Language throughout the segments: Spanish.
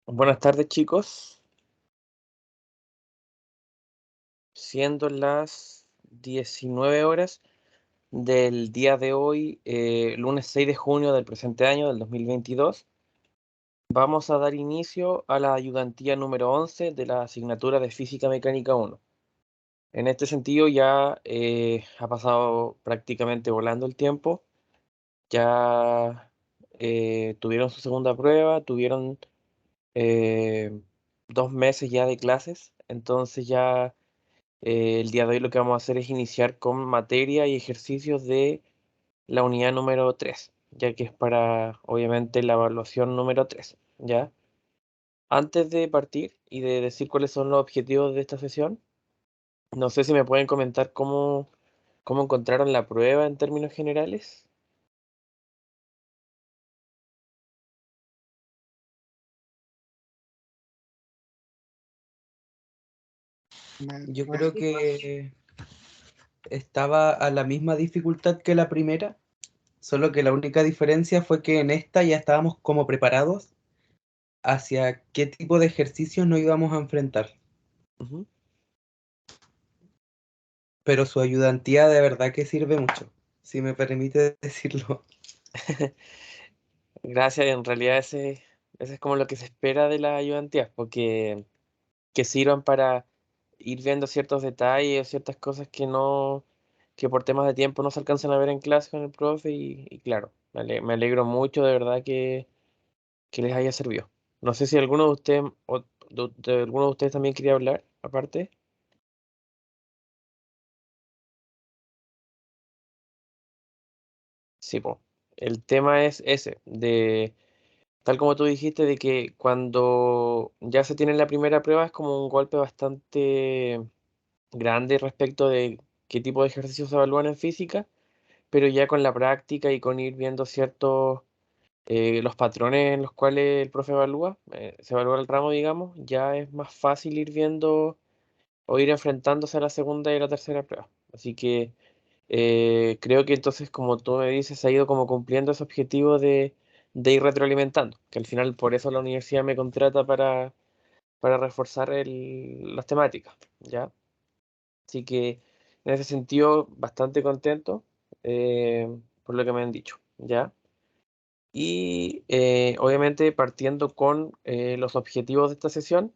Buenas tardes, chicos. Siendo las 19 horas del día de hoy, lunes 6 de junio del presente año, del 2022, vamos a dar inicio a la ayudantía número 11 de la asignatura de Física Mecánica 1. En este sentido, ya ha pasado prácticamente volando el tiempo. Ya tuvieron su segunda prueba, tuvieron eh, 2 meses ya de clases, entonces ya el día de hoy lo que vamos a hacer es iniciar con materia y ejercicios de la unidad número 3, ya que es para, obviamente, la evaluación número 3, ¿ya? Antes de partir y de decir cuáles son los objetivos de esta sesión, no sé si me pueden comentar cómo encontraron la prueba en términos generales. Yo creo que estaba a la misma dificultad que la primera, solo que la única diferencia fue que en esta ya estábamos como preparados hacia qué tipo de ejercicios nos íbamos a enfrentar. Ujú. Pero su ayudantía de verdad que sirve mucho, si me permite decirlo. Gracias, en realidad ese es como lo que se espera de las ayudantías, porque que sirvan para ir viendo ciertos detalles, ciertas cosas que por temas de tiempo no se alcanzan a ver en clase con el profe y claro, me alegro mucho de verdad que les haya servido. No sé si alguno de ustedes o de alguno de ustedes también quería hablar, aparte. Sí, po. El tema es ese, de tal como tú dijiste, de que cuando ya se tiene la primera prueba es como un golpe bastante grande respecto de qué tipo de ejercicios se evalúan en física, pero ya con la práctica y con ir viendo ciertos los patrones en los cuales el profe evalúa, se evalúa el ramo, digamos, ya es más fácil ir viendo o ir enfrentándose a la segunda y a la tercera prueba. Así que creo que entonces, como tú me dices, se ha ido como cumpliendo ese objetivo de ir retroalimentando, que al final por eso la universidad me contrata para reforzar las temáticas, ¿ya? Así que en ese sentido, bastante contento eh, por lo que me han dicho, ¿ya? Y obviamente partiendo con los objetivos de esta sesión,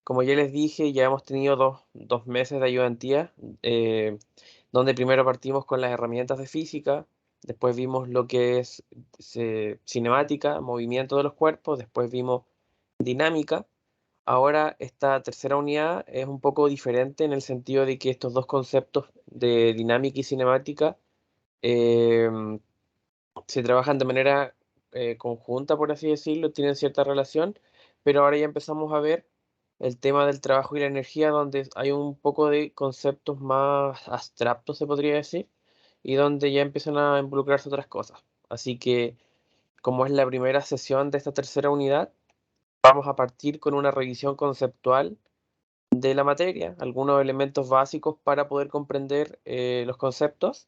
como ya les dije, ya hemos tenido dos meses de ayudantía, eh, donde primero partimos con las herramientas de física, después vimos lo que es cinemática, movimiento de los cuerpos, después vimos dinámica. Ahora esta tercera unidad es un poco diferente en el sentido de que estos dos conceptos de dinámica y cinemática em, se trabajan de manera conjunta, por así decirlo, tienen cierta relación, pero ahora ya empezamos a ver el tema del trabajo y la energía, donde hay un poco de conceptos más abstractos, se podría decir, y donde ya empiezan a involucrarse otras cosas. Así que, como es la primera sesión de esta tercera unidad, vamos a partir con una revisión conceptual de la materia, algunos elementos básicos para poder comprender los conceptos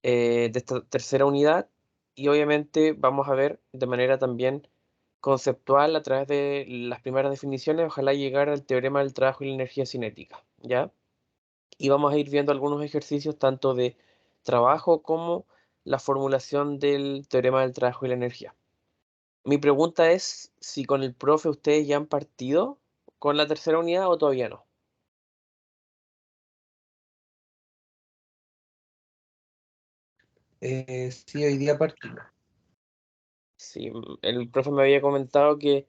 de esta tercera unidad y obviamente vamos a ver de manera también conceptual a través de las primeras definiciones, ojalá llegar al teorema del trabajo y la energía cinética, ¿ya? Y vamos a ir viendo algunos ejercicios tanto de trabajo como la formulación del teorema del trabajo y la energía. Mi pregunta es si con el profe ustedes ya han partido con la tercera unidad o todavía no. Sí, hoy día partimos. Sí, el profe me había comentado que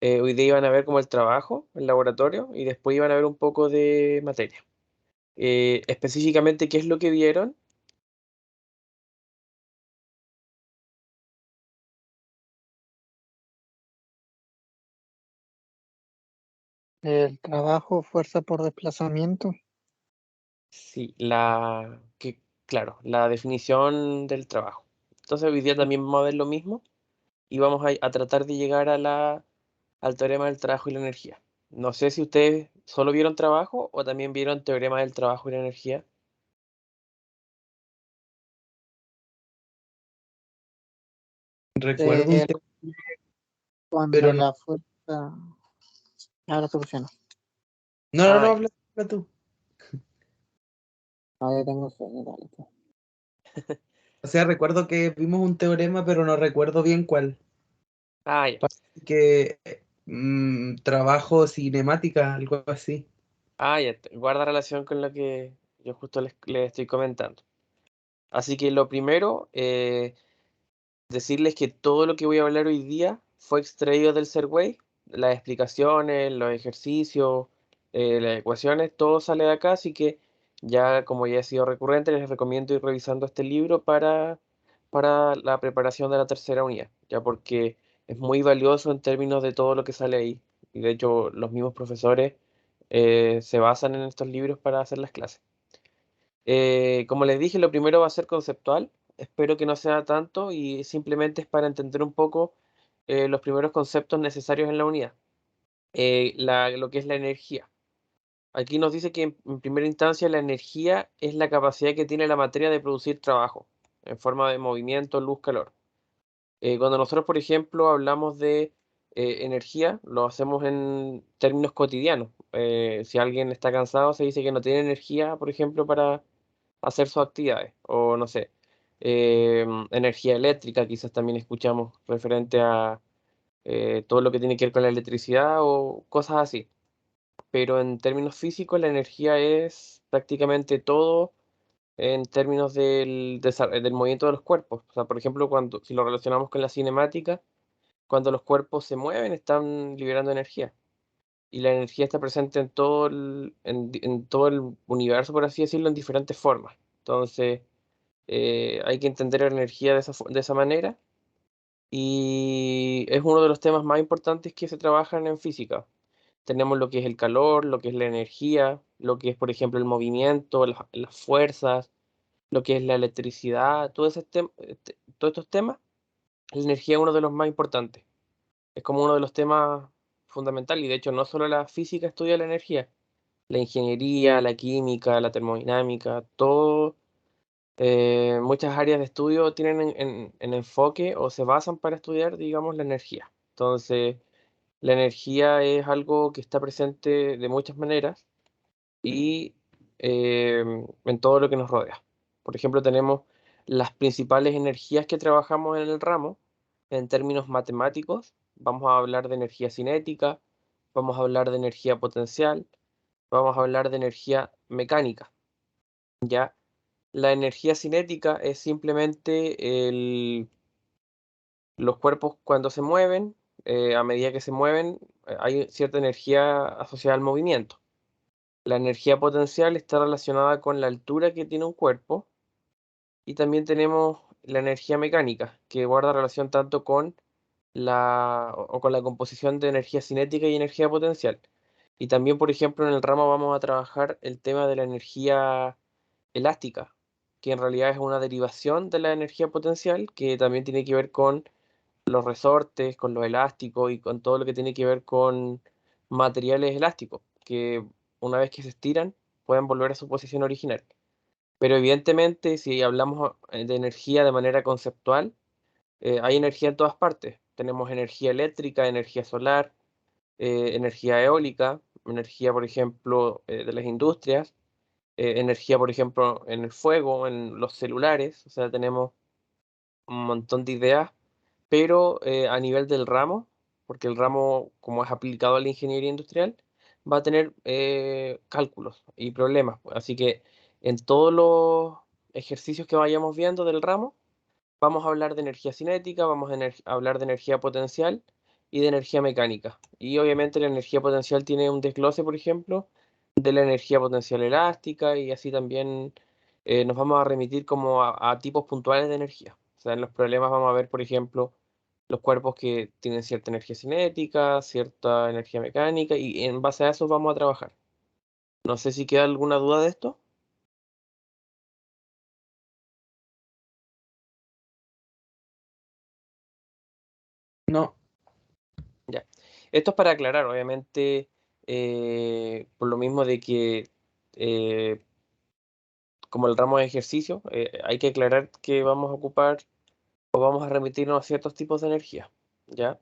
hoy día iban a ver como el trabajo, el laboratorio, y después iban a ver un poco de materia. Específicamente, ¿qué es lo que vieron? El trabajo, fuerza por desplazamiento. Sí, claro, la definición del trabajo. Entonces hoy día también vamos a ver lo mismo y vamos a tratar de llegar al teorema del trabajo y la energía. No sé si ustedes solo vieron trabajo o también vieron teorema del trabajo y la energía. Recuerdo un Eh, tema Cuando Pero no, la fuerza... Ahora soluciono. no, Ah, habla tú. No, yo tengo sueño, dale, pues. O sea, recuerdo que vimos un teorema, pero no recuerdo bien cuál. ya. Que trabajo cinemática, algo así. Ya. Guarda relación con lo que yo justo les estoy comentando. Así que lo primero, decirles que todo lo que voy a hablar hoy día fue extraído del Serway, las explicaciones, los ejercicios, las ecuaciones, todo sale de acá, así que ya como ya ha sido recurrente, les recomiendo ir revisando este libro para la preparación de la tercera unidad, ya porque es muy valioso en términos de todo lo que sale ahí. Y de hecho, los mismos profesores se basan en estos libros para hacer las clases. Como les dije, lo primero va a ser conceptual. Espero que no sea tanto y simplemente es para entender un poco los primeros conceptos necesarios en la unidad. Lo que es la energía. Aquí nos dice que en primera instancia la energía es la capacidad que tiene la materia de producir trabajo en forma de movimiento, luz, calor. Cuando nosotros, por ejemplo, hablamos de energía, lo hacemos en términos cotidianos. Si alguien está cansado, se dice que no tiene energía, por ejemplo, para hacer sus actividades. O no sé, energía eléctrica, quizás también escuchamos referente a todo lo que tiene que ver con la electricidad o cosas así. Pero en términos físicos, la energía es prácticamente todo en términos del movimiento de los cuerpos. O sea, por ejemplo, si lo relacionamos con la cinemática, cuando los cuerpos se mueven, están liberando energía. Y la energía está presente en todo el universo, por así decirlo, en diferentes formas. Entonces, hay que entender la energía de esa manera y es uno de los temas más importantes que se trabajan en física. Tenemos lo que es el calor, lo que es la energía, lo que es, por ejemplo, el movimiento, las fuerzas, lo que es la electricidad, todos estos temas. La energía es uno de los más importantes. Es como uno de los temas fundamentales y de hecho no solo la física estudia la energía, la ingeniería, la química, la termodinámica, todo muchas áreas de estudio tienen en enfoque o se basan para estudiar, digamos, la energía. Entonces, la energía es algo que está presente de muchas maneras y en todo lo que nos rodea. Por ejemplo, tenemos las principales energías que trabajamos en el ramo en términos matemáticos. Vamos a hablar de energía cinética, vamos a hablar de energía potencial, vamos a hablar de energía mecánica, ¿ya? La energía cinética es simplemente los cuerpos cuando se mueven, a medida que se mueven, hay cierta energía asociada al movimiento. La energía potencial está relacionada con la altura que tiene un cuerpo y también tenemos la energía mecánica, que guarda relación tanto con o con la composición de energía cinética y energía potencial. Y también, por ejemplo, en el ramo vamos a trabajar el tema de la energía elástica, que en realidad es una derivación de la energía potencial, que también tiene que ver con los resortes, con los elásticos y con todo lo que tiene que ver con materiales elásticos, que una vez que se estiran pueden volver a su posición original. Pero evidentemente, si hablamos de energía de manera conceptual, hay energía en todas partes. Tenemos energía eléctrica, energía solar, energía eólica, energía, por ejemplo, de las industrias, energía, por ejemplo, en el fuego, en los celulares. O sea, tenemos un montón de ideas, pero a nivel del ramo, porque el ramo, como es aplicado a la ingeniería industrial, va a tener cálculos y problemas. Así que en todos los ejercicios que vayamos viendo del ramo, vamos a hablar de energía cinética, vamos a hablar de energía potencial y de energía mecánica. Y obviamente la energía potencial tiene un desglose, por ejemplo, de la energía potencial elástica y así también nos vamos a remitir como a tipos puntuales de energía. O sea, en los problemas vamos a ver, por ejemplo, los cuerpos que tienen cierta energía cinética, cierta energía mecánica y en base a eso vamos a trabajar. No sé si queda alguna duda de esto. No, Ya. Esto es para aclarar, obviamente, por lo mismo de que eh, como el ramo de ejercicio, hay que aclarar que vamos a ocupar o vamos a remitirnos a ciertos tipos de energía, ¿ya?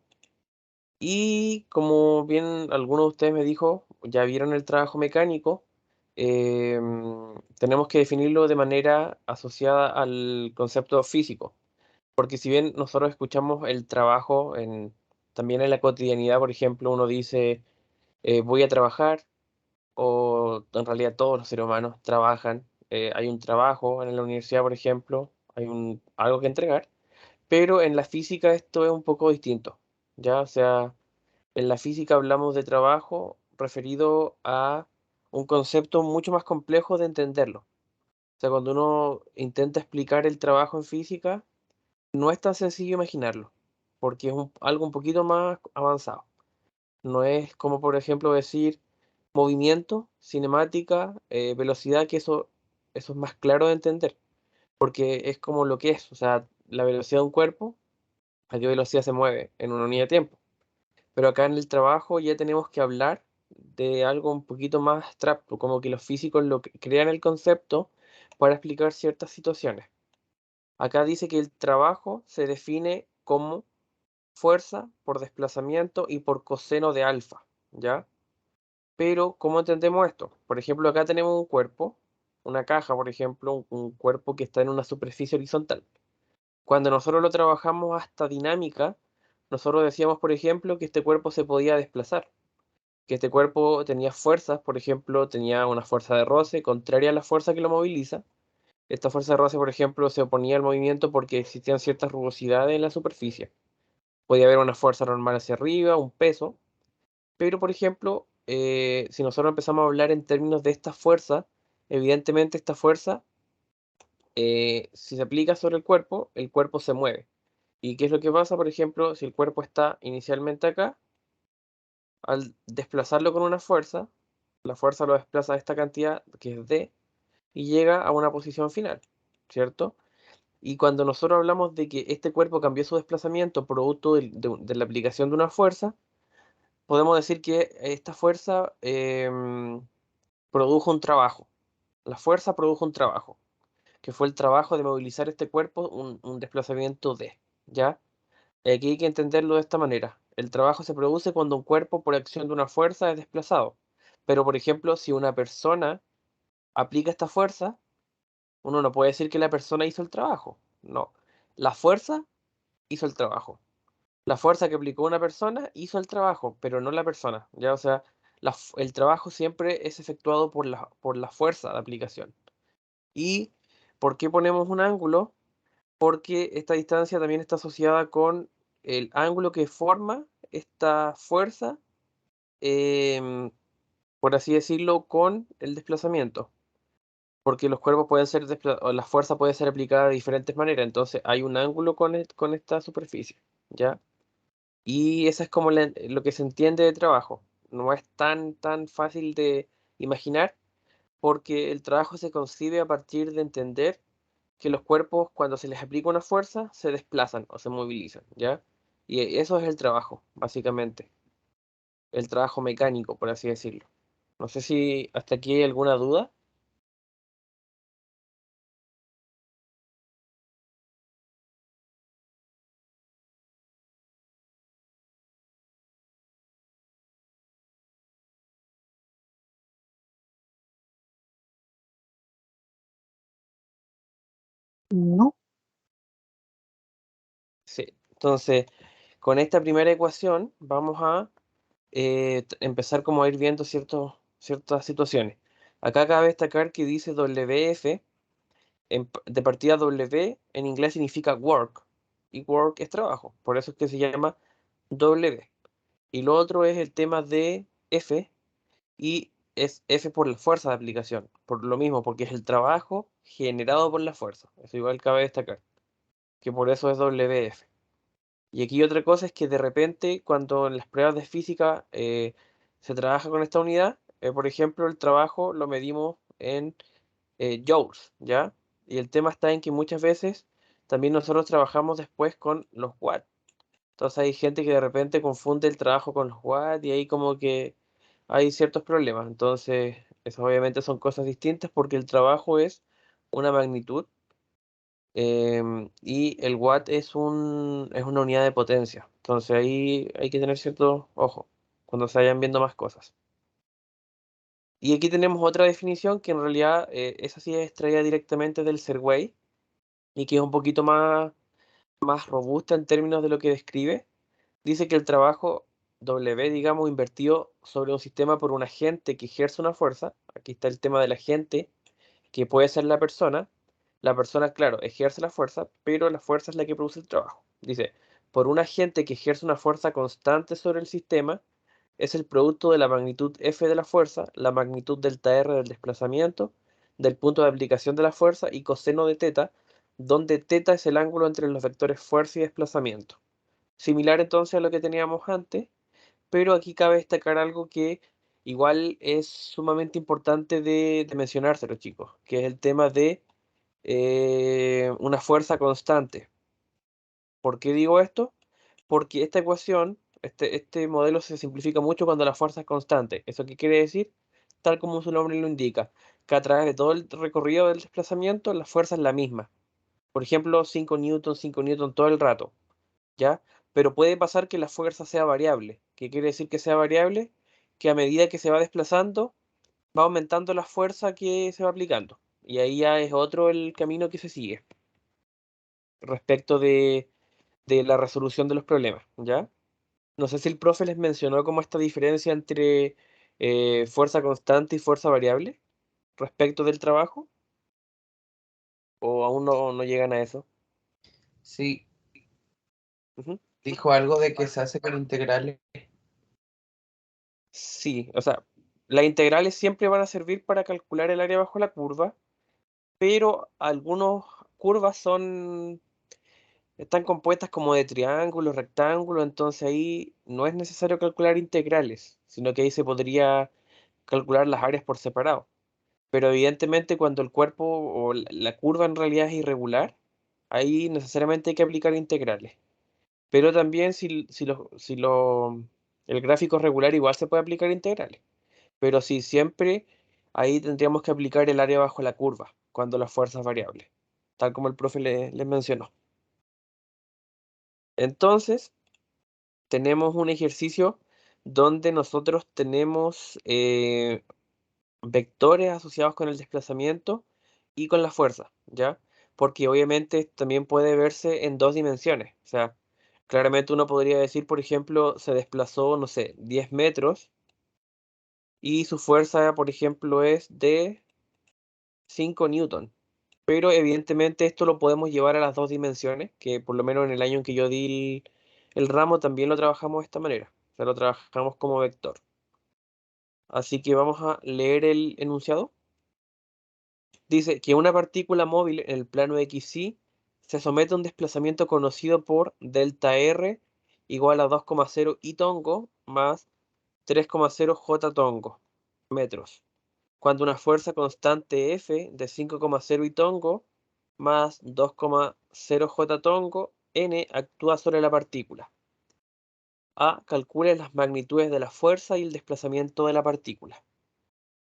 Y como bien alguno de ustedes me dijo, ya vieron el trabajo mecánico, tenemos que definirlo de manera asociada al concepto físico. Porque si bien nosotros escuchamos el trabajo también en la cotidianidad, por ejemplo, uno dice, voy a trabajar, o en realidad todos los seres humanos trabajan, hay un trabajo en la universidad, por ejemplo, hay algo que entregar, pero en la física esto es un poco distinto, ¿ya? O sea, en la física hablamos de trabajo referido a un concepto mucho más complejo de entenderlo. O sea, cuando uno intenta explicar el trabajo en física, no es tan sencillo imaginarlo, porque es algo un poquito más avanzado. No es como, por ejemplo, decir movimiento, cinemática, velocidad, que eso es más claro de entender, porque es como lo que es, o sea, la velocidad de un cuerpo, a qué velocidad se mueve en una unidad de tiempo. Pero acá en el trabajo ya tenemos que hablar de algo un poquito más abstracto, como que los físicos crean el concepto para explicar ciertas situaciones. Acá dice que el trabajo se define como fuerza por desplazamiento y por coseno de alfa, ¿ya? Pero, ¿cómo entendemos esto? Por ejemplo, acá tenemos un cuerpo, una caja, por ejemplo, un cuerpo que está en una superficie horizontal. Cuando nosotros lo trabajamos hasta dinámica, nosotros decíamos, por ejemplo, que este cuerpo se podía desplazar, que este cuerpo tenía fuerzas, por ejemplo, tenía una fuerza de roce contraria a la fuerza que lo moviliza. Esta fuerza de roce, por ejemplo, se oponía al movimiento porque existían ciertas rugosidades en la superficie. Podía haber una fuerza normal hacia arriba, un peso, pero por ejemplo, si nosotros empezamos a hablar en términos de esta fuerza, evidentemente esta fuerza, si se aplica sobre el cuerpo se mueve. ¿Y qué es lo que pasa, por ejemplo, si el cuerpo está inicialmente acá? Al desplazarlo con una fuerza, la fuerza lo desplaza a esta cantidad que es D y llega a una posición final, ¿cierto? Y cuando nosotros hablamos de que este cuerpo cambió su desplazamiento producto de la aplicación de una fuerza, podemos decir que esta fuerza produjo un trabajo. La fuerza produjo un trabajo, que fue el trabajo de movilizar este cuerpo, un desplazamiento D, ¿ya? Aquí hay que entenderlo de esta manera. El trabajo se produce cuando un cuerpo, por acción de una fuerza, es desplazado. Pero, por ejemplo, si una persona aplica esta fuerza, uno no puede decir que la persona hizo el trabajo. No. La fuerza hizo el trabajo. La fuerza que aplicó una persona hizo el trabajo, pero no la persona. ¿Ya? O sea, el trabajo siempre es efectuado por la fuerza de aplicación. ¿Y por qué ponemos un ángulo? Porque esta distancia también está asociada con el ángulo que forma esta fuerza, em, por así decirlo, con el desplazamiento. Porque los cuerpos pueden ser, o la fuerza puede ser aplicada de diferentes maneras, entonces hay un ángulo con esta superficie, ¿ya? Y eso es como lo que se entiende de trabajo. No es tan fácil de imaginar, porque el trabajo se concibe a partir de entender que los cuerpos, cuando se les aplica una fuerza, se desplazan o se movilizan, ¿ya? Y eso es el trabajo, básicamente. El trabajo mecánico, por así decirlo. No sé si hasta aquí hay alguna duda. No, Sí. Entonces, con esta primera ecuación vamos a empezar como a ir viendo ciertas situaciones. Acá cabe destacar que dice WF, de partida W en inglés significa work, y work es trabajo, por eso es que se llama W. Y lo otro es el tema de F, y es F por la fuerza de aplicación, por lo mismo, porque es el trabajo generado por la fuerza. Eso igual cabe destacar, que por eso es WF. Y aquí otra cosa es que de repente, cuando en las pruebas de física se trabaja con esta unidad, por ejemplo, el trabajo lo medimos en joules, ¿ya? Y el tema está en que muchas veces también nosotros trabajamos después con los watts. Entonces hay gente que de repente confunde el trabajo con los watts y ahí como que hay ciertos problemas. Entonces, eso obviamente son cosas distintas porque el trabajo es una magnitud Y el watt es una unidad de potencia. Entonces ahí hay que tener cierto ojo cuando se vayan viendo más cosas. Y aquí tenemos otra definición que en realidad esa sí es extraída directamente del Serway y que es un poquito más robusta en términos de lo que describe. Dice que el trabajo W, digamos, invertido sobre un sistema por un agente que ejerce una fuerza, aquí está el tema del agente, que puede ser la persona, claro, ejerce la fuerza, pero la fuerza es la que produce el trabajo. Dice, por un agente que ejerce una fuerza constante sobre el sistema, es el producto de la magnitud F de la fuerza, la magnitud delta R del desplazamiento, del punto de aplicación de la fuerza y coseno de teta, donde teta es el ángulo entre los vectores fuerza y desplazamiento. Similar entonces a lo que teníamos antes, pero aquí cabe destacar algo que igual es sumamente importante de mencionárselo, chicos, que es el tema de una fuerza constante. ¿Por qué digo esto? Porque esta ecuación, este modelo se simplifica mucho cuando la fuerza es constante. ¿Eso qué quiere decir? Tal como su nombre lo indica, que a través de todo el recorrido del desplazamiento, la fuerza es la misma. Por ejemplo, 5 newton todo el rato, ¿ya? Pero puede pasar que la fuerza sea variable. ¿Qué quiere decir que sea variable? Que a medida que se va desplazando, va aumentando la fuerza que se va aplicando. Y ahí ya es otro el camino que se sigue respecto de la resolución de los problemas, ¿ya? No sé si el profe les mencionó como esta diferencia entre fuerza constante y fuerza variable respecto del trabajo, o aún no llegan a eso. Sí, Ujú. dijo algo de que se hace con integrales. Sí, o sea, las integrales siempre van a servir para calcular el área bajo la curva, pero algunas curvas están compuestas como de triángulos, rectángulos, entonces ahí no es necesario calcular integrales, sino que ahí se podría calcular las áreas por separado. Pero evidentemente cuando el cuerpo o la curva en realidad es irregular, ahí necesariamente hay que aplicar integrales. Pero también el gráfico es regular igual se puede aplicar integrales. Pero si siempre ahí tendríamos que aplicar el área bajo la curva, cuando la fuerza es variable, tal como el profe les mencionó. Entonces, tenemos un ejercicio donde nosotros tenemos vectores asociados con el desplazamiento y con la fuerza, ¿ya? Porque obviamente también puede verse en dos dimensiones. O sea, claramente uno podría decir, por ejemplo, se desplazó, no sé, 10 metros y su fuerza, por ejemplo, es de 5 newton. Pero evidentemente esto lo podemos llevar a las dos dimensiones, que por lo menos en el año en que yo di el ramo también lo trabajamos de esta manera. O sea, lo trabajamos como vector. Así que vamos a leer el enunciado. Dice que una partícula móvil en el plano XY se somete a un desplazamiento conocido por delta R igual a 2,0 y tongo más 3,0 j tongo metros, cuando una fuerza constante F de 5,0 y tongo más 2,0 j tongo n actúa sobre la partícula. A. Calcule las magnitudes de la fuerza y el desplazamiento de la partícula.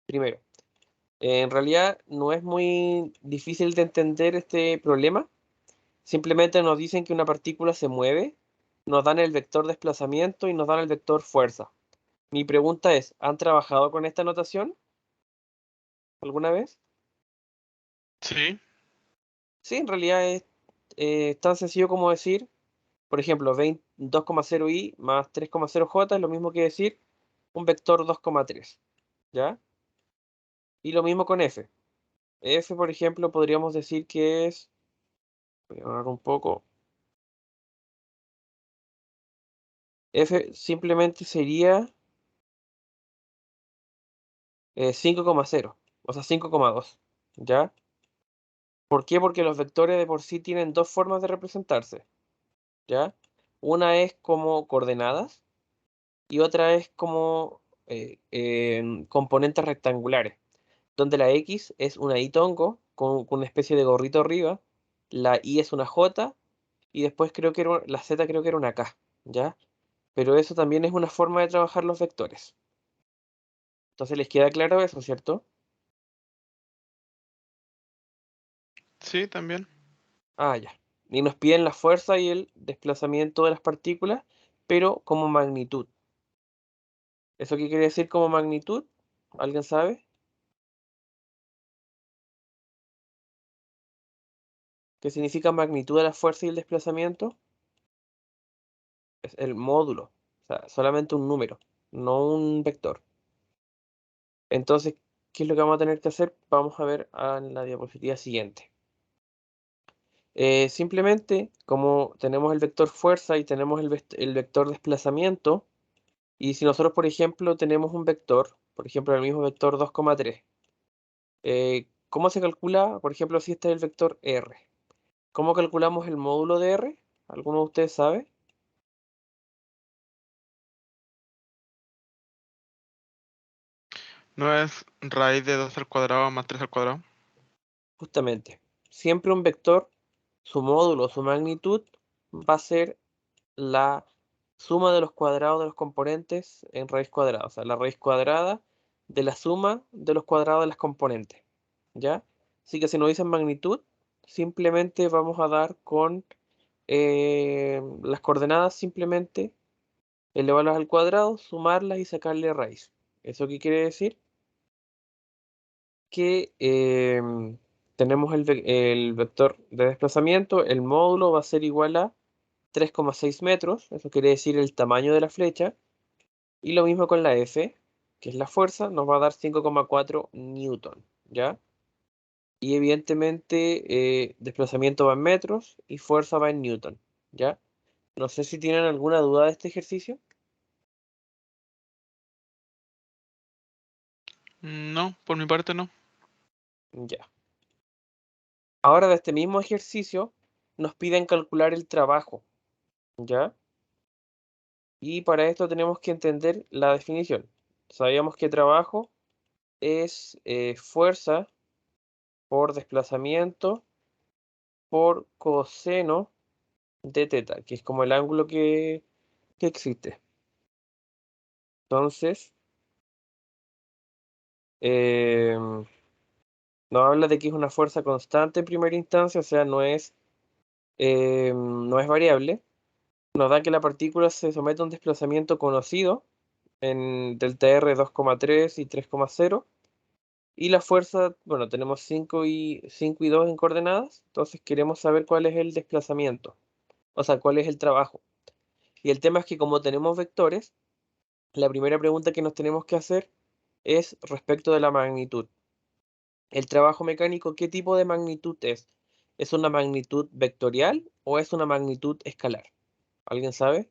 Primero, en realidad no es muy difícil de entender este problema. Simplemente nos dicen que una partícula se mueve, nos dan el vector desplazamiento y nos dan el vector fuerza. Mi pregunta es, ¿han trabajado con esta notación alguna vez? Sí, Sí, en realidad es tan sencillo como decir, por ejemplo, 2,0i más 3,0j es lo mismo que decir un vector 2,3, ¿ya? Y lo mismo con f. F, por ejemplo, podríamos decir que es, voy a ahorrar un poco, f simplemente sería 5,0, o sea, 5,2, ¿ya? ¿Por qué? Porque los vectores de por sí tienen dos formas de representarse, ¿ya? Una es como coordenadas y otra es como componentes rectangulares, donde la X es una Y tongo con una especie de gorrito arriba, la Y es una J y después creo que la Z creo que era una K, ¿ya? Pero eso también es una forma de trabajar los vectores. Entonces les queda claro eso, ¿cierto? sí, también. Ah, ya. Y nos piden la fuerza y el desplazamiento de las partículas, pero como magnitud. ¿Eso qué quiere decir como magnitud? ¿Alguien sabe? ¿Qué significa magnitud de la fuerza y el desplazamiento? Es el módulo, o sea, solamente un número, no un vector. Entonces, ¿qué es lo que vamos a tener que hacer? Vamos a ver en la diapositiva siguiente. Simplemente, como tenemos el vector fuerza y tenemos el vector desplazamiento, y si nosotros, por ejemplo, tenemos un vector, por ejemplo, el mismo vector 2,3, ¿cómo se calcula, por ejemplo, si este es el vector R? ¿Cómo calculamos el módulo de R? ¿Alguno de ustedes sabe? ¿No es raíz de 2 al cuadrado más 3 al cuadrado? Justamente, siempre un vector, su módulo, su magnitud, va a ser la suma de los cuadrados de los componentes en raíz cuadrada, o sea, la raíz cuadrada de la suma de los cuadrados de las componentes, ¿ya? Así que si nos dicen magnitud, simplemente vamos a dar con las coordenadas, simplemente elevarlas al cuadrado, sumarlas y sacarle raíz. ¿Eso qué quiere decir? Que tenemos el vector de desplazamiento, el módulo va a ser igual a 3,6 metros, eso quiere decir el tamaño de la flecha, y lo mismo con la F, que es la fuerza, nos va a dar 5,4 newton, ¿ya? Y evidentemente desplazamiento va en metros y fuerza va en newton, ¿ya? No sé si tienen alguna duda de este ejercicio. No, por mi parte no. Ya. Ahora de este mismo ejercicio nos piden calcular el trabajo, ¿ya? Y para esto tenemos que entender la definición. Sabíamos que trabajo es fuerza por desplazamiento por coseno de teta, que es como el ángulo que existe. Entonces, nos habla de que es una fuerza constante en primera instancia, o sea, no es variable. Nos da que la partícula se somete a un desplazamiento conocido en delta R 2,3 y 3,0. Y la fuerza, bueno, tenemos 5 y 2 en coordenadas, entonces queremos saber cuál es el desplazamiento, o sea, cuál es el trabajo. Y el tema es que como tenemos vectores, la primera pregunta que nos tenemos que hacer es respecto de la magnitud. El trabajo mecánico, ¿qué tipo de magnitud es? ¿Es una magnitud vectorial o es una magnitud escalar? ¿Alguien sabe?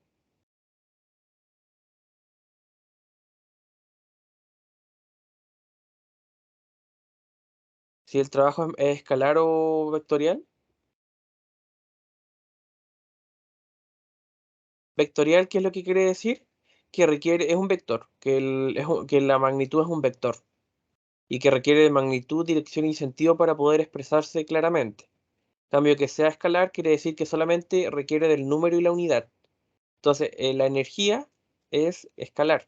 Si el trabajo es escalar o vectorial. Vectorial, ¿qué es lo que quiere decir? Que requiere, es un vector, que la magnitud es un vector y que requiere de magnitud, dirección y sentido para poder expresarse claramente. En cambio, que sea escalar quiere decir que solamente requiere del número y la unidad. Entonces, la energía es escalar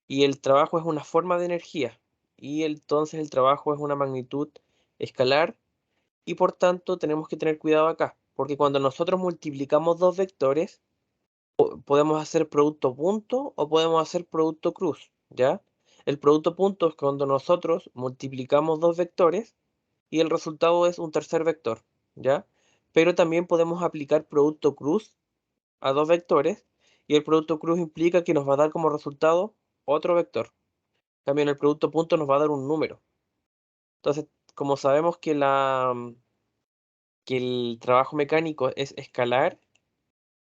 y el trabajo es una forma de energía y entonces el trabajo es una magnitud escalar y por tanto tenemos que tener cuidado acá, porque cuando nosotros multiplicamos dos vectores, podemos hacer producto punto o podemos hacer producto cruz, ¿ya? El producto punto es cuando nosotros multiplicamos dos vectores y el resultado es un tercer vector, ¿ya? Pero también podemos aplicar producto cruz a dos vectores y el producto cruz implica que nos va a dar como resultado otro vector. En cambio, en el producto punto nos va a dar un número. Entonces, como sabemos que el trabajo mecánico es escalar,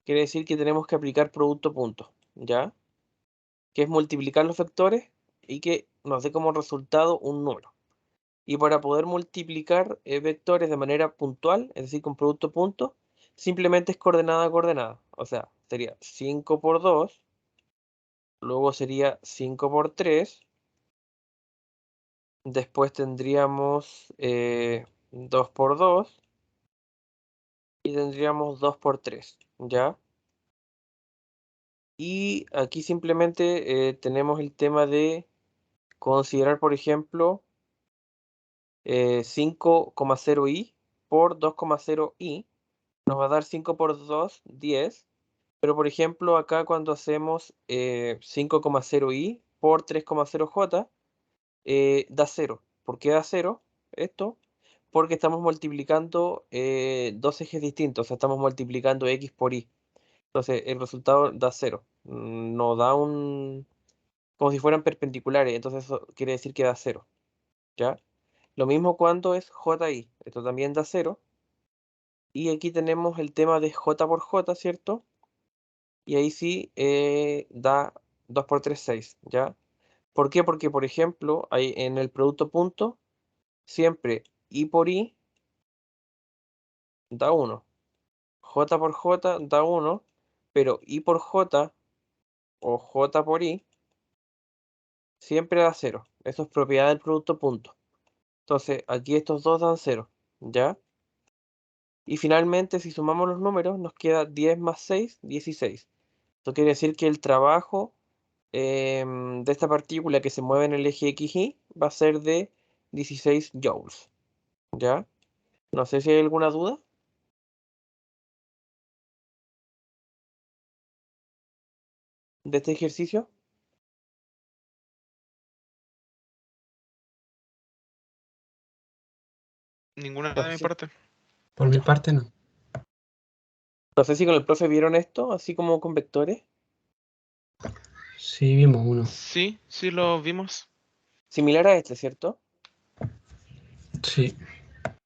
quiere decir que tenemos que aplicar producto punto, ¿ya? Que es multiplicar los vectores y que nos dé como resultado un número. Y para poder multiplicar vectores de manera puntual, es decir, con producto punto, simplemente es coordenada a coordenada. O sea, sería 5 por 2, luego sería 5 por 3, después tendríamos 2 por 2 y tendríamos 2 por 3, ¿ya? Y aquí simplemente tenemos el tema de considerar, por ejemplo, 5,0i por 2,0i, nos va a dar 5 por 2, 10. Pero por ejemplo, acá cuando hacemos 5,0i por 3,0j, da 0. ¿Por qué da 0 esto? Porque estamos multiplicando dos ejes distintos, o sea, estamos multiplicando x por y. Entonces, el resultado da 0. No da un... como si fueran perpendiculares, entonces eso quiere decir que da 0. ¿Ya? Lo mismo cuando es ji. Esto también da 0. Y aquí tenemos el tema de j por j, ¿cierto? Y ahí sí da 2 por 3, 6, ¿ya? ¿Por qué? Porque, por ejemplo, hay en el producto punto, siempre i por i da 1, j por j da 1, pero i por j o j por i siempre da 0. Eso es propiedad del producto punto. Entonces, aquí estos dos dan 0, ¿ya? Y finalmente, si sumamos los números, nos queda 10 más 6, 16. Esto quiere decir que el trabajo de esta partícula que se mueve en el eje XY va a ser de 16 joules. ¿Ya? No sé si hay alguna duda. De este ejercicio. Ninguna No de sé mi si, parte. Por mi ya. parte no. No sé si con el profe vieron esto, así como con vectores. Sí, vimos uno. Sí, sí lo vimos. Similar a este, ¿cierto? Sí.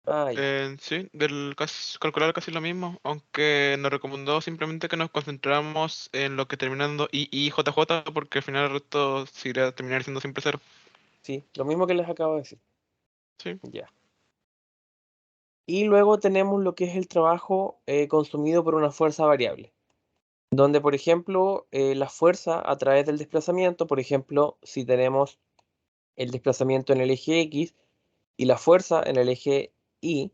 Ah, ya. Sí, calcular casi lo mismo, aunque nos recomendó simplemente que nos concentráramos en lo que terminando I, JJ, porque al final el resto seguiría terminar siendo siempre cero. Sí, lo mismo que les acabo de decir. Sí. Ya. Y luego tenemos lo que es el trabajo consumido por una fuerza variable. Donde, por ejemplo, la fuerza a través del desplazamiento, por ejemplo, si tenemos el desplazamiento en el eje X y la fuerza en el eje Y,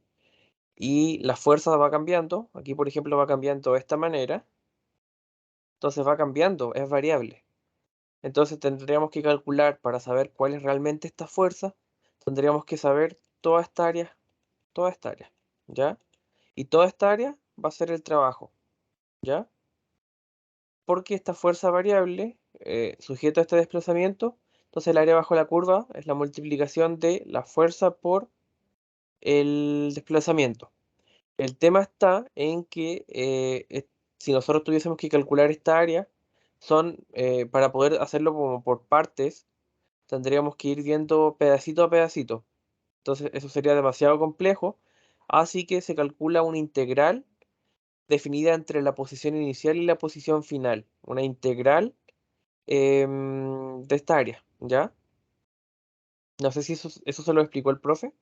y la fuerza va cambiando, aquí por ejemplo va cambiando de esta manera, entonces va cambiando, es variable. Entonces tendríamos que calcular para saber cuál es realmente esta fuerza, tendríamos que saber toda esta área, ¿ya? Y toda esta área va a ser el trabajo, ¿ya? Porque esta fuerza variable, sujeta a este desplazamiento, entonces el área bajo la curva es la multiplicación de la fuerza por el desplazamiento. El tema está en que si nosotros tuviésemos que calcular esta área, para poder hacerlo como por partes, tendríamos que ir viendo pedacito a pedacito. Entonces eso sería demasiado complejo, así que se calcula una integral definida entre la posición inicial y la posición final. Una integral de esta área, ¿ya? No sé si eso se lo explicó el profe.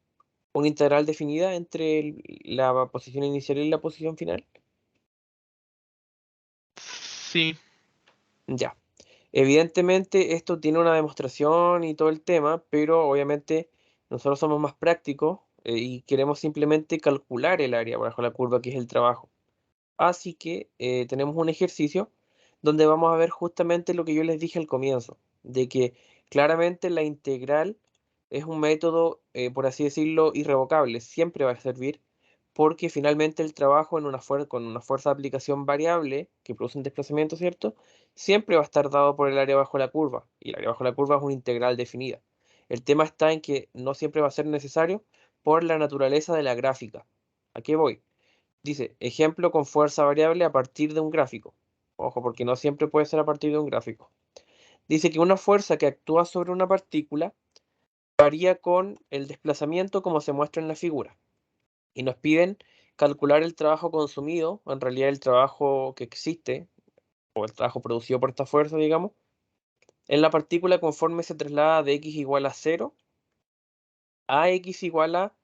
Una integral definida entre la posición inicial y la posición final. Sí, Ya. Evidentemente esto tiene una demostración y todo el tema, pero obviamente nosotros somos más prácticos y queremos simplemente calcular el área bajo la curva, que es el trabajo. Así que tenemos un ejercicio donde vamos a ver justamente lo que yo les dije al comienzo, de que claramente la integral es un método, por así decirlo, irrevocable, siempre va a servir porque finalmente el trabajo con una fuerza de aplicación variable que produce un desplazamiento, ¿cierto? Siempre va a estar dado por el área bajo la curva, y el área bajo la curva es una integral definida. El tema está en que no siempre va a ser necesario por la naturaleza de la gráfica. ¿A qué voy? Dice, ejemplo con fuerza variable a partir de un gráfico. Ojo, porque no siempre puede ser a partir de un gráfico. Dice que una fuerza que actúa sobre una partícula varía con el desplazamiento como se muestra en la figura. Y nos piden calcular el trabajo consumido, en realidad el trabajo que existe, o el trabajo producido por esta fuerza, digamos, en la partícula conforme se traslada de x igual a 0 a x igual a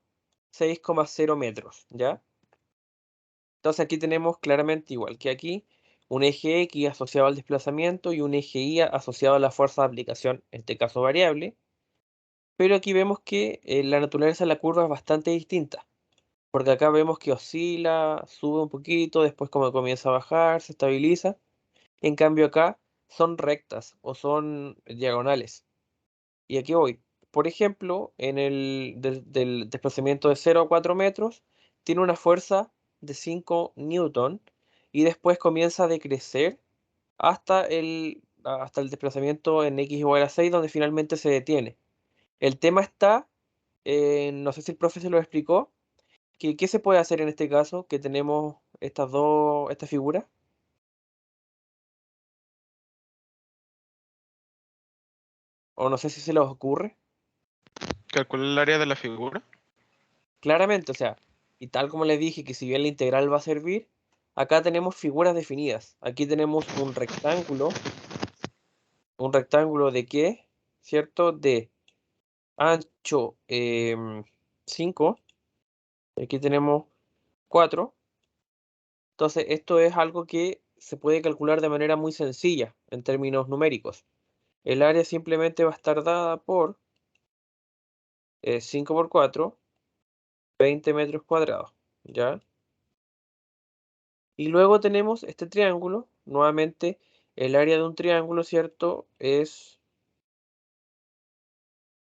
6,0 metros, ¿ya? Entonces aquí tenemos claramente igual que aquí un eje X asociado al desplazamiento y un eje Y asociado a la fuerza de aplicación, en este caso variable. Pero aquí vemos que la naturaleza de la curva es bastante distinta, porque acá vemos que oscila, sube un poquito, después como comienza a bajar, se estabiliza. En cambio acá son rectas o son diagonales. Y aquí voy. Por ejemplo, en del desplazamiento de 0 a 4 metros, tiene una fuerza de 5 newton y después comienza a decrecer hasta el desplazamiento en x igual a 6, donde finalmente se detiene. El tema está, no sé si el profe se lo explicó, que ¿qué se puede hacer en este caso? Que tenemos estas figuras. O no sé si se les ocurre. Calcular el área de la figura. Claramente, o sea, y tal como les dije que si bien la integral va a servir, acá tenemos figuras definidas. Aquí tenemos un rectángulo de qué, ¿cierto? De ancho 5, aquí tenemos 4. Entonces, esto es algo que se puede calcular de manera muy sencilla en términos numéricos. El área simplemente va a estar dada por 5 por 4, 20 metros cuadrados, ¿ya? Y luego tenemos este triángulo. Nuevamente, el área de un triángulo, ¿cierto? Es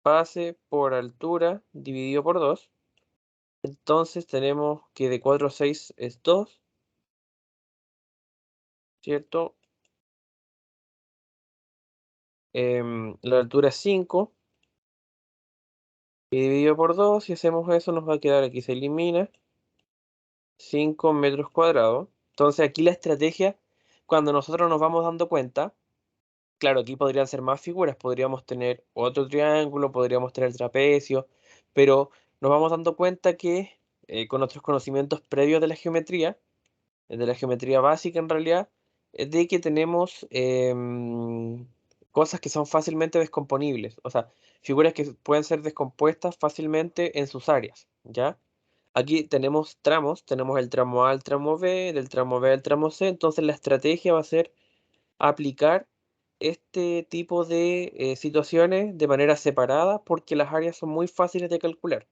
base por altura dividido por 2. Entonces tenemos que de 4 a 6 es 2, ¿cierto? La altura es 5. Y dividido por 2, si hacemos eso, nos va a quedar aquí, se elimina 5 metros cuadrados. Entonces aquí la estrategia, cuando nosotros nos vamos dando cuenta, claro, aquí podrían ser más figuras, podríamos tener otro triángulo, podríamos tener trapecio, pero nos vamos dando cuenta que con nuestros conocimientos previos de la geometría básica en realidad, es de que tenemos cosas que son fácilmente descomponibles, o sea, figuras que pueden ser descompuestas fácilmente en sus áreas, ¿ya? Aquí tenemos tramos, tenemos el tramo A al tramo B, del tramo B al tramo C, entonces la estrategia va a ser aplicar este tipo de situaciones de manera separada porque las áreas son muy fáciles de calcular.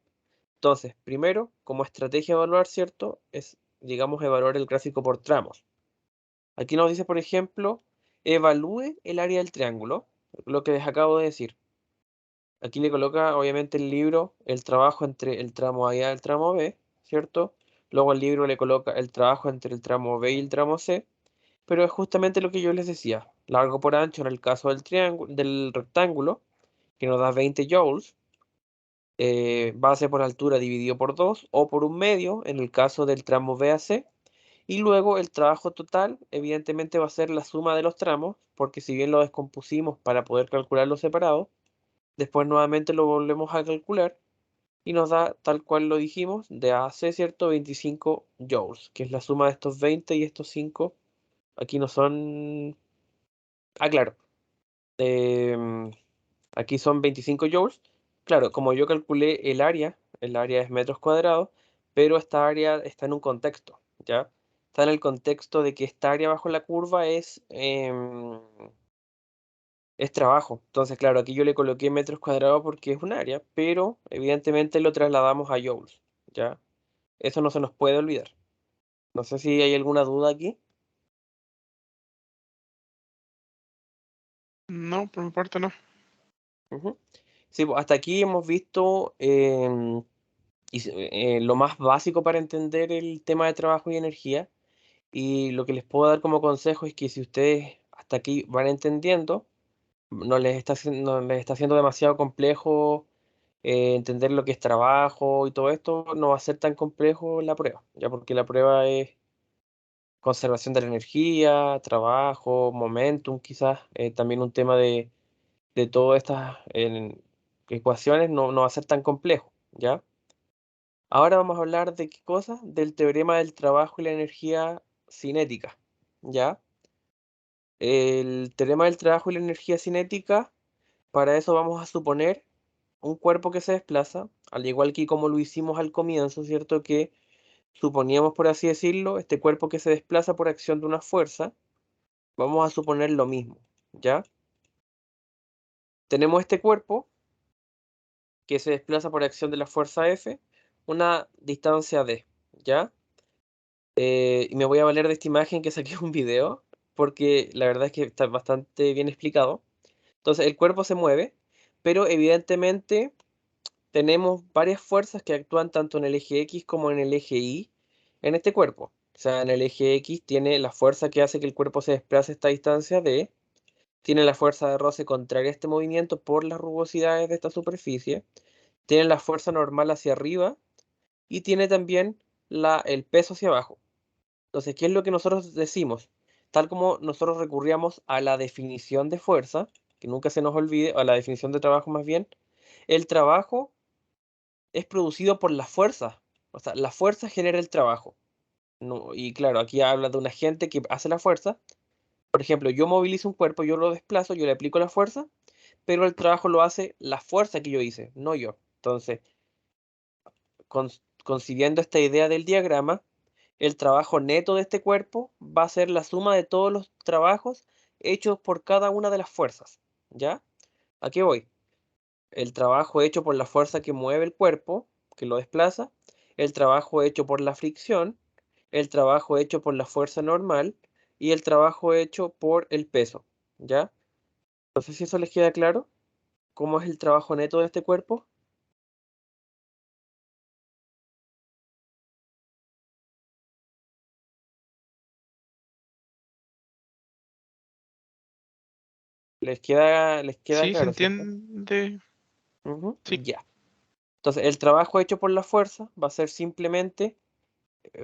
Entonces, primero, como estrategia de evaluar, ¿cierto? Es, digamos, evaluar el gráfico por tramos. Aquí nos dice, por ejemplo, evalúe el área del triángulo, lo que les acabo de decir. Aquí le coloca, obviamente, el libro, el trabajo entre el tramo A y el tramo B, ¿cierto? Luego el libro le coloca el trabajo entre el tramo B y el tramo C, pero es justamente lo que yo les decía. Largo por ancho en el caso del triángulo, del rectángulo, que nos da 20 joules, base por altura dividido por 2 o por un medio en el caso del tramo B a C. Y luego el trabajo total, evidentemente, va a ser la suma de los tramos, porque si bien lo descompusimos para poder calcularlo separado, después nuevamente lo volvemos a calcular y nos da, tal cual lo dijimos, de A a C, ¿cierto? 25 joules, que es la suma de estos 20 y estos 5. Aquí no son... Ah, claro. em, Aquí son 25 joules. Claro, como yo calculé el área es metros cuadrados, pero esta área está en un contexto, ¿ya? Está en el contexto de que esta área bajo la curva es trabajo. Entonces, claro, aquí yo le coloqué metros cuadrados porque es un área, pero evidentemente lo trasladamos a joules, ¿ya? Eso no se nos puede olvidar. No sé si hay alguna duda aquí. No, por mi parte no. Ujú. Sí, pues, hasta aquí hemos visto lo más básico para entender el tema de trabajo y energía. Y lo que les puedo dar como consejo es que si ustedes hasta aquí van entendiendo, no les está haciendo demasiado complejo entender lo que es trabajo y todo esto, no va a ser tan complejo la prueba, ya porque la prueba es conservación de la energía, trabajo, momentum, quizás también un tema de todas estas ecuaciones no va a ser tan complejo, ¿ya? Ahora vamos a hablar de qué cosa, del teorema del trabajo y la energía cinética, ¿ya? El teorema del trabajo y la energía cinética, para eso vamos a suponer un cuerpo que se desplaza, al igual que como lo hicimos al comienzo, ¿cierto? Que suponíamos, por así decirlo, este cuerpo que se desplaza por acción de una fuerza, vamos a suponer lo mismo, ¿ya? Tenemos este cuerpo que se desplaza por acción de la fuerza F, una distancia D, ¿ya? Y me voy a valer de esta imagen que saqué un video, porque la verdad es que está bastante bien explicado. Entonces el cuerpo se mueve, pero evidentemente tenemos varias fuerzas que actúan tanto en el eje X como en el eje Y, en este cuerpo. O sea, en el eje X tiene la fuerza que hace que el cuerpo se desplace a esta distancia D, tiene la fuerza de roce contraria a este movimiento por las rugosidades de esta superficie, tiene la fuerza normal hacia arriba y tiene también el peso hacia abajo. Entonces, ¿qué es lo que nosotros decimos? Tal como nosotros recurríamos a la definición de fuerza, que nunca se nos olvide, a la definición de trabajo más bien, el trabajo es producido por la fuerza. O sea, la fuerza genera el trabajo. No, y claro, aquí habla de un agente que hace la fuerza. Por ejemplo, yo movilizo un cuerpo, yo lo desplazo, yo le aplico la fuerza, pero el trabajo lo hace la fuerza que yo hice, no yo. Entonces, concibiendo esta idea del diagrama, el trabajo neto de este cuerpo va a ser la suma de todos los trabajos hechos por cada una de las fuerzas. ¿Ya? ¿A qué voy? El trabajo hecho por la fuerza que mueve el cuerpo, que lo desplaza, el trabajo hecho por la fricción, el trabajo hecho por la fuerza normal y el trabajo hecho por el peso. ¿Ya? No sé si eso les queda claro. ¿Cómo es el trabajo neto de este cuerpo? Les queda Sí, se claro, ¿cierto? entiende. Ujú, Sí. ya. Entonces, el trabajo hecho por la fuerza va a ser simplemente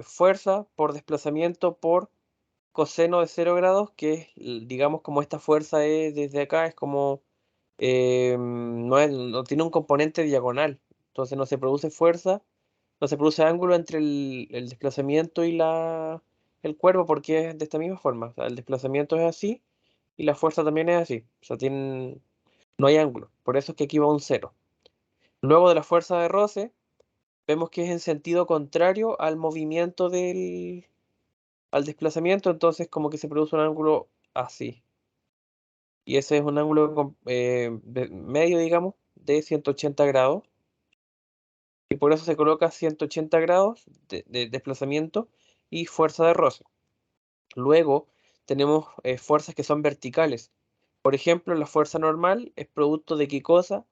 fuerza por desplazamiento por coseno de 0 grados, que es, digamos, como esta fuerza es desde acá, es como, no tiene un componente diagonal, entonces no se produce fuerza, no se produce ángulo entre el desplazamiento y el cuerpo, porque es de esta misma forma, o sea, el desplazamiento es así y la fuerza también es así, o sea, no hay ángulo, por eso es que aquí va un cero. Luego de la fuerza de roce, vemos que es en sentido contrario al movimiento al desplazamiento, entonces como que se produce un ángulo así. Y ese es un ángulo medio, digamos, de 180 grados. Y por eso se coloca 180 grados de desplazamiento y fuerza de roce. Luego tenemos fuerzas que son verticales. Por ejemplo, la fuerza normal es producto de qué cosa?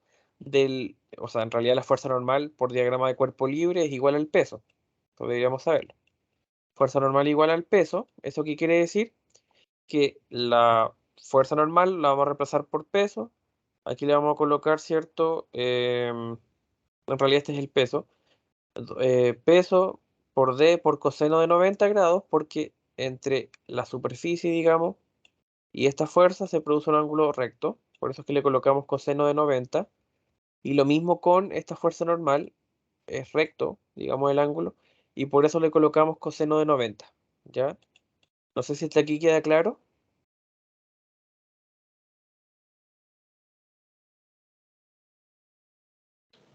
O sea, en realidad la fuerza normal por diagrama de cuerpo libre es igual al peso. Eso deberíamos saberlo. Fuerza normal igual al peso. ¿Eso qué quiere decir? Que la fuerza normal la vamos a reemplazar por peso. Aquí le vamos a colocar, ¿cierto? En realidad este es el peso. Peso por D por coseno de 90 grados, porque entre la superficie, digamos, y esta fuerza se produce un ángulo recto. Por eso es que le colocamos coseno de 90. Y lo mismo con esta fuerza normal, es recto, digamos, el ángulo. Y por eso le colocamos coseno de 90. ¿Ya? No sé si hasta aquí queda claro.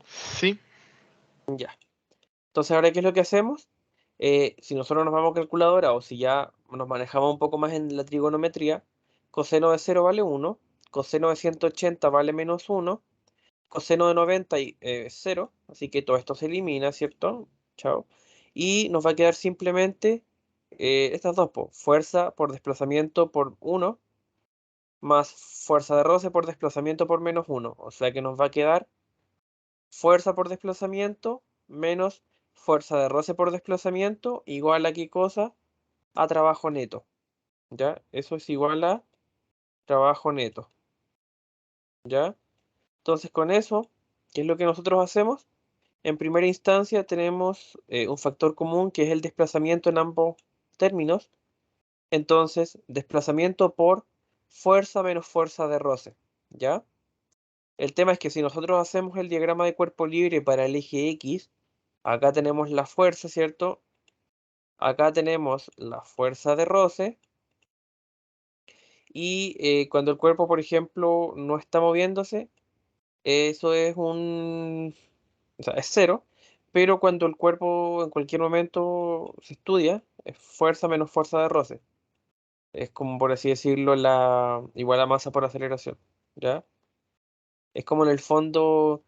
Sí. Ya. Entonces, ahora, ¿qué es lo que hacemos? Si nosotros nos vamos a calculadora o si ya nos manejamos un poco más en la trigonometría, coseno de 0 vale 1, coseno de 180 vale menos 1, coseno de 90 es 0, así que todo esto se elimina, ¿cierto? Chao. Y nos va a quedar simplemente estas dos, fuerza por desplazamiento por 1 más fuerza de roce por desplazamiento por menos 1. O sea que nos va a quedar fuerza por desplazamiento menos fuerza de roce por desplazamiento igual a qué cosa? A trabajo neto. ¿Ya? Eso es igual a trabajo neto. ¿Ya? Entonces con eso, ¿qué es lo que nosotros hacemos? En primera instancia tenemos un factor común que es el desplazamiento en ambos términos. Entonces, desplazamiento por fuerza menos fuerza de roce. ¿Ya? El tema es que si nosotros hacemos el diagrama de cuerpo libre para el eje X, acá tenemos la fuerza, ¿cierto? Acá tenemos la fuerza de roce y cuando el cuerpo, por ejemplo, no está moviéndose, eso o sea, es cero, pero cuando el cuerpo en cualquier momento se estudia, es fuerza menos fuerza de roce. Es como, por así decirlo, igual a masa por aceleración, ¿ya? Es como en el fondo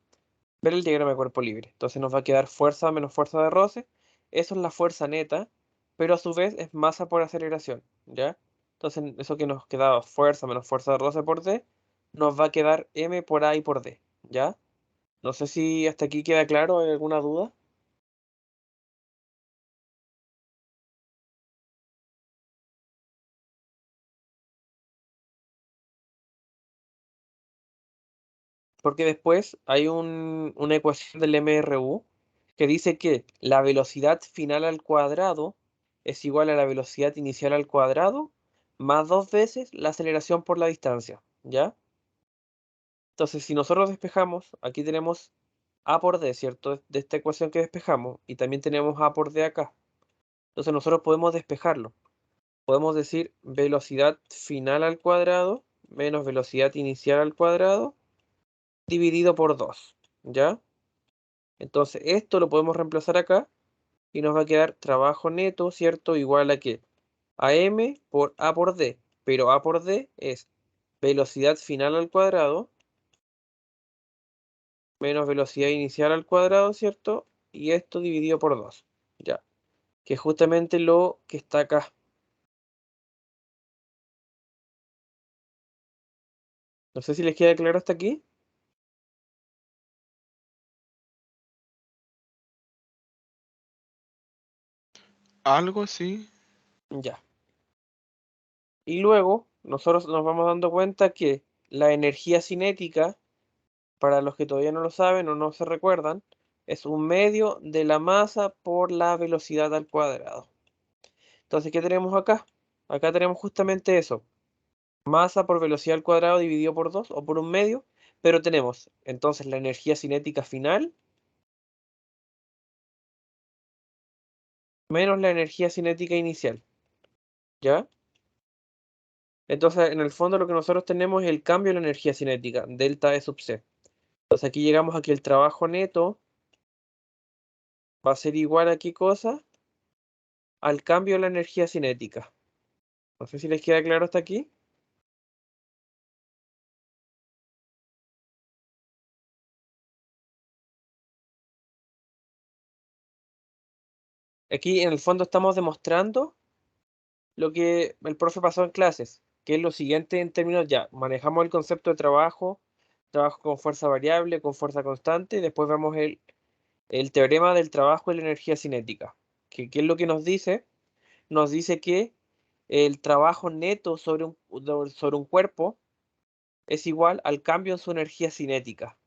ver el diagrama de cuerpo libre. Entonces nos va a quedar fuerza menos fuerza de roce. Eso es la fuerza neta, pero a su vez es masa por aceleración, ¿ya? Entonces eso que nos quedaba fuerza menos fuerza de roce por D, nos va a quedar M por A y por D, ¿ya? No sé si hasta aquí queda claro, ¿hay alguna duda? Porque después hay una ecuación del MRU que dice que la velocidad final al cuadrado es igual a la velocidad inicial al cuadrado más 2 veces la aceleración por la distancia, ¿ya? Entonces, si nosotros despejamos, aquí tenemos a por d, ¿cierto? De esta ecuación que despejamos, y también tenemos a por d acá. Entonces nosotros podemos despejarlo. Podemos decir velocidad final al cuadrado menos velocidad inicial al cuadrado dividido por 2, ¿ya? Entonces esto lo podemos reemplazar acá y nos va a quedar trabajo neto, ¿cierto? Igual a que AM por A por D, pero A por D es velocidad final al cuadrado menos velocidad inicial al cuadrado, ¿cierto? Y esto dividido por 2, ¿ya? Que es justamente lo que está acá. No sé si les queda claro hasta aquí. Algo así. Ya. Y luego nosotros nos vamos dando cuenta que la energía cinética, para los que todavía no lo saben o no se recuerdan, es un medio de la masa por la velocidad al cuadrado. Entonces, ¿qué tenemos acá? Acá tenemos justamente eso. Masa por velocidad al cuadrado dividido por 2 o por un medio, pero tenemos entonces la energía cinética final menos la energía cinética inicial, ¿ya? Entonces, en el fondo lo que nosotros tenemos es el cambio de la energía cinética, delta E sub C. Entonces aquí llegamos a que el trabajo neto va a ser igual a qué cosa? Al cambio de la energía cinética. No sé si les queda claro hasta aquí. Aquí en el fondo estamos demostrando lo que el profe pasó en clases, que es lo siguiente en términos ya, manejamos el concepto de trabajo, trabajo con fuerza variable, con fuerza constante, y después vemos el teorema del trabajo y la energía cinética. ¿Qué es lo que nos dice? Nos dice que el trabajo neto sobre un cuerpo es igual al cambio en su energía cinética.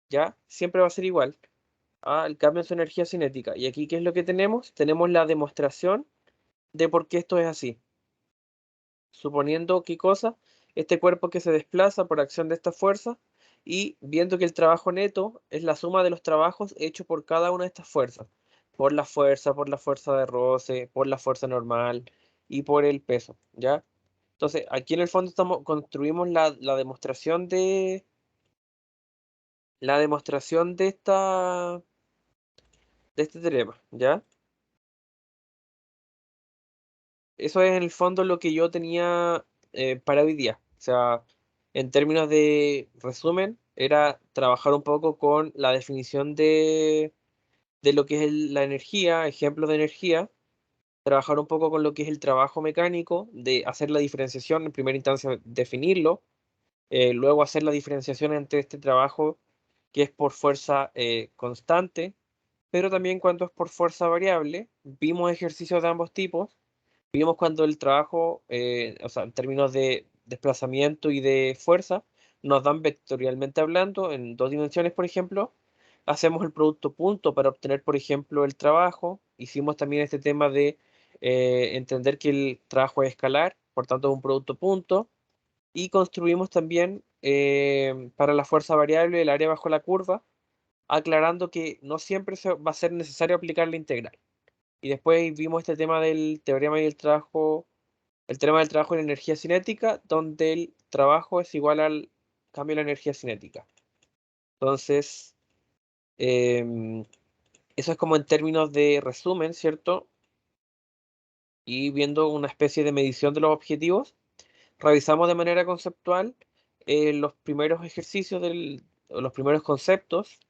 ¿Ya? Siempre va a ser igual al cambio en su energía cinética. Y aquí, ¿qué es lo que tenemos? Tenemos la demostración de por qué esto es así. Suponiendo qué cosa, este cuerpo que se desplaza por acción de esta fuerza y viendo que el trabajo neto es la suma de los trabajos hechos por cada una de estas fuerzas. Por la fuerza de roce, por la fuerza normal y por el peso, ¿ya? Entonces, aquí en el fondo construimos la demostración de este teorema, ¿ya? Eso es en el fondo lo que yo tenía para hoy día. O sea, en términos de resumen, era trabajar un poco con la definición de lo que es la energía, ejemplos de energía, trabajar un poco con lo que es el trabajo mecánico, de hacer la diferenciación, en primera instancia definirlo, luego hacer la diferenciación entre este trabajo que es por fuerza constante, pero también cuando es por fuerza variable, vimos ejercicios de ambos tipos. Vimos cuando el trabajo, o sea, en términos de desplazamiento y de fuerza, nos dan vectorialmente hablando, en 2 dimensiones, por ejemplo, hacemos el producto punto para obtener, por ejemplo, el trabajo. Hicimos también este tema de entender que el trabajo es escalar, por tanto es un producto punto. Y construimos también para la fuerza variable el área bajo la curva, aclarando que no siempre va a ser necesario aplicar la integral. Y después vimos este tema del teorema y el trabajo, el teorema del trabajo en energía cinética, donde el trabajo es igual al cambio de la energía cinética. Entonces, em, eso es como en términos de resumen, ¿cierto? Y viendo una especie de medición de los objetivos, revisamos de manera conceptual los primeros ejercicios o los primeros conceptos.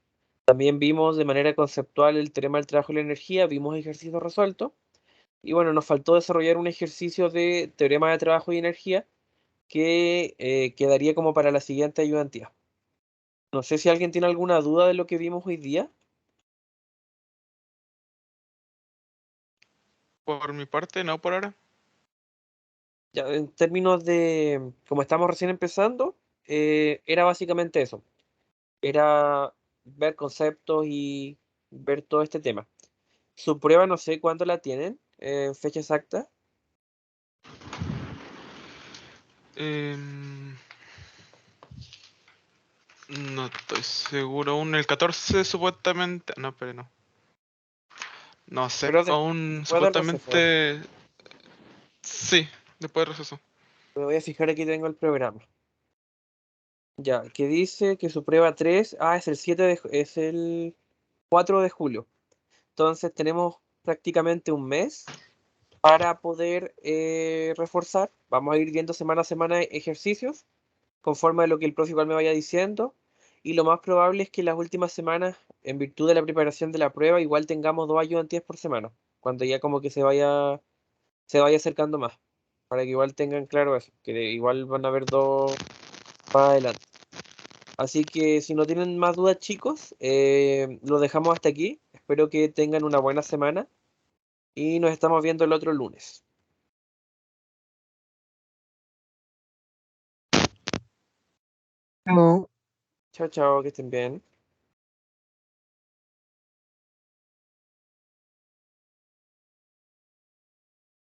También vimos de manera conceptual el teorema del trabajo y la energía, vimos ejercicios resueltos. Y bueno, nos faltó desarrollar un ejercicio de teorema de trabajo y energía que quedaría como para la siguiente ayudantía. No sé si alguien tiene alguna duda de lo que vimos hoy día. Por mi parte, no por ahora. Ya, en términos de, como estamos recién empezando, era básicamente eso. era ver conceptos y ver todo este tema. Su prueba no sé cuándo la tienen, fecha exacta. No estoy seguro aún. El 14 supuestamente. No, pero no. No sé, Pero aún después del receso. supuestamente. Sí, después del receso. Me voy a fijar, aquí tengo el programa. Ya, que dice que su prueba 3, es el 4 de julio. Entonces tenemos prácticamente un mes para poder reforzar. Vamos a ir viendo semana a semana ejercicios conforme a lo que el profe igual me vaya diciendo. Y lo más probable es que las últimas semanas, en virtud de la preparación de la prueba, igual tengamos 2 ayudantías por semana, cuando ya como que se vaya acercando más, para que igual tengan claro eso, que igual van a haber 2 más adelante. Así que si no tienen más dudas, chicos, lo dejamos hasta aquí. Espero que tengan una buena semana y nos estamos viendo el otro lunes. No. Chao, chao, que estén bien.